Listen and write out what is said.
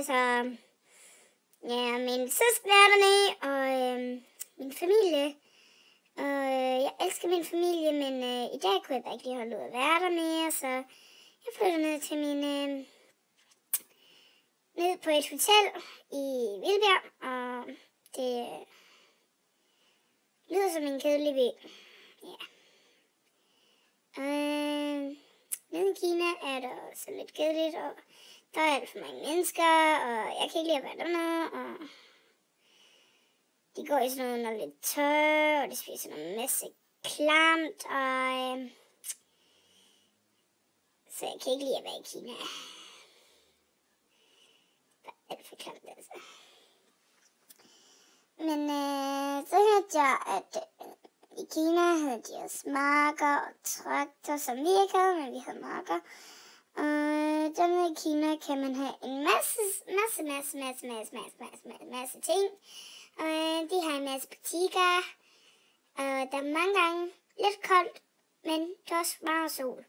så ja, min søskende er dernede, og min familie. Og jeg elsker min familie, men i dag kunne jeg bare ikke lige holde ud at være der mere, så jeg flytter ned til ned på et hotel i Vildbjerg, og det lyder som en kedelig by. Ja. Nede i Kina er der også lidt kedeligt, og der er alt for mange mennesker, og jeg kan ikke lide at være dernede, og de går i sådan noget underligt tøj, og de spiser en masse klamt, og så jeg kan ikke lide at være i Kina. Det er alt for klamt, altså. Men så hørte jeg, at i Kina havde de også marker og traktor, som vi ikke havde, men vi havde marker. Og dernede i Kina kan man have en masse ting. Og de har en masse butikker. Og der er mange gange lidt koldt, men der er også meget sol.